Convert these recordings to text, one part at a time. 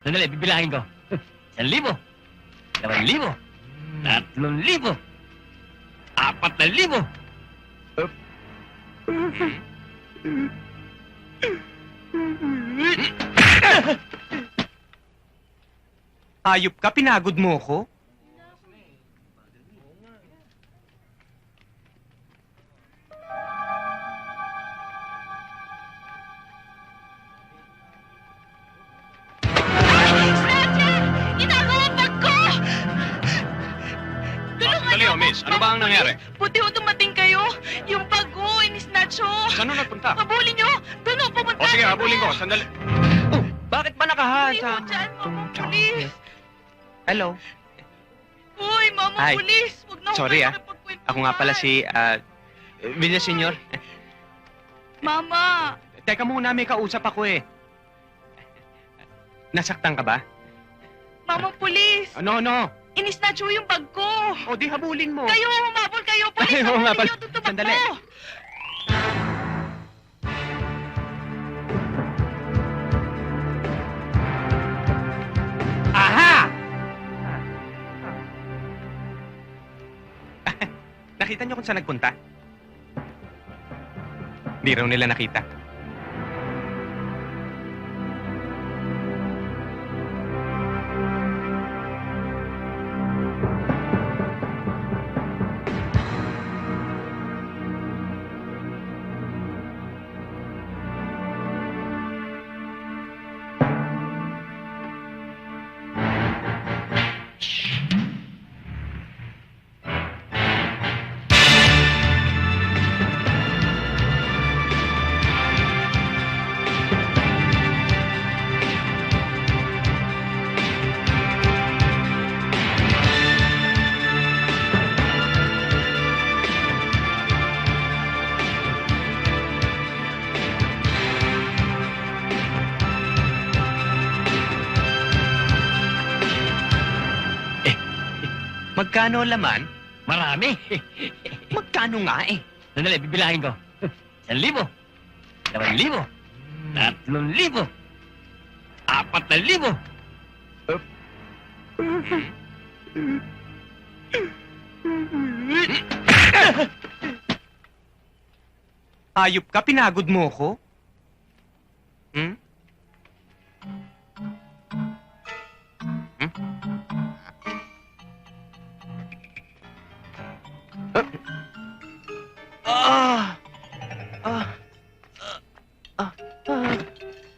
Sandali, bibilangin ko. 1,000, 2,000, 3,000, 4,000. Hayop ka, pinagod mo ko? Ginagawa bag ko! Tulungan Dali, niyo oh, miss. Ano ba ang nangyari? Buti ho dumating kayo. Yung bag ko, inisnatch ho. Saan nagpunta? Habulin niyo. Doon ho, pumunta. O sige, habulin ko. Sandali. Oh, bakit ba Hindi ho nakahasa? dyan, mama pulis. Hello. Uy, mama Hi. pulis. Huwag na ho Sorry, kayo ah. makipagkwentuhan. Ako nga pala si, Villaseñor. Mama, Teka muna, may kausap ako eh. Nasaktan ka ba? mama pulis. No. Inisnatch ho yung bag ko. O di habulin mo. Kayo, humabol kayo. Pulis, Ay, oo nga habulin pala. niyo. Doon tumakbo. Sandali. Aha! Nakita niyo kung saan nagpunta? Di raw nila nakita. Magkano laman? Marami. Magkano nga eh? Sandali, bibilangin ko. 1,000, 2,000, 3,000, 4,000. Hayop ka, pinagod mo ko? Hmm? Ah! Ah!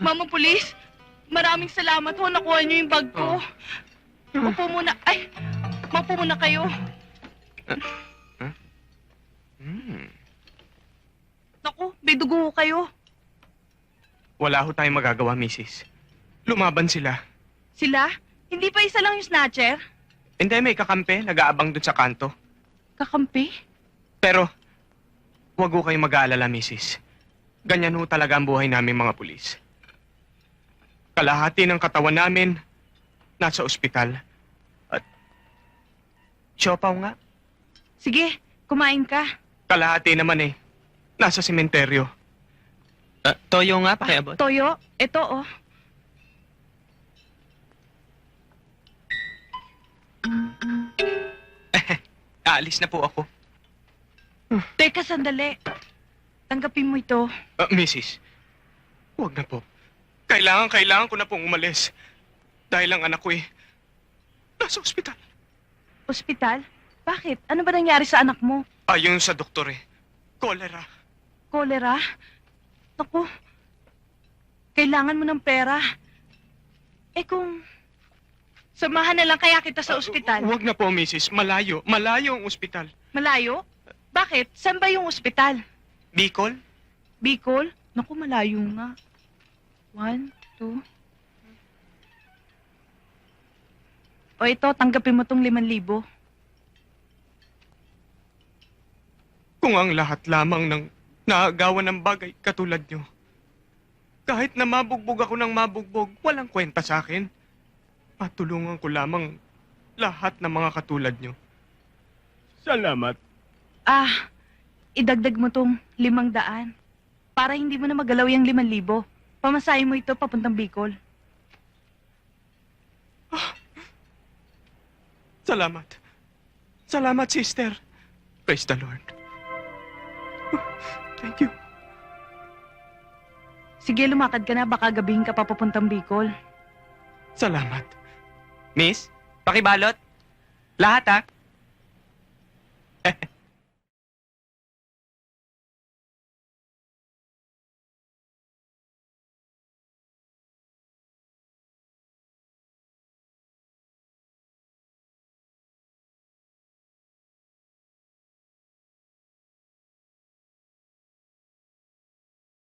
Mama pulis, maraming salamat ho. Nakuha niyo yung bag ko. Upo muna. Ay, maupo muna kayo. Naku, may dugo ho kayo. Wala ho tayong magagawa, misis. Lumaban sila. Sila? Hindi pa isa lang yung snatcher? Hindi, may kakampi. Nag-aabang dun sa kanto. Kakampi? Pero, huwag ho kayong mag-aalala, misis. Ganyan ho talaga ang buhay namin mga pulis. Kalahati ng katawan namin, nasa ospital. At, siopaw nga. Sige, kumain ka. Kalahati naman eh, nasa sementeryo. Toyo nga, pakiabot. Toyo, eto oh. Aalis na po ako. Teka, sandali. Tanggapin mo ito. Mrs. Huwag na po. Kailangan ko na pong umalis. Dahil ang anak ko eh, nasa ospital. Ospital? Bakit? Ano ba nangyari sa anak mo? Ayon sa doktor eh, cholera. Kolera? Naku, kailangan mo ng pera. Eh kung samahan na lang kaya kita sa ospital. Huwag na po, Mrs. Malayo ang ospital. Malayo? Bakit? Saan ba yung ospital? Bicol? Bicol? Naku, malayo nga. 1, 2. O ito, tanggapin mo tong 5,000. Kung ang lahat lamang ng naagawan ng bagay katulad nyo. Kahit na mabugbog ako ng mabugbog, walang kwenta sa akin. Patulungan ko lamang lahat ng mga katulad nyo. Salamat. Idagdag mo tong 500 para hindi mo na magalaw yung 5,000. Pamasahe mo ito papuntang Bicol. Salamat. Salamat, sister. Praise the Lord. Thank you. Sige, lumakad ka na. Baka gabihin ka pa papuntang Bicol. Salamat. Miss, pakibalot. Lahat ha.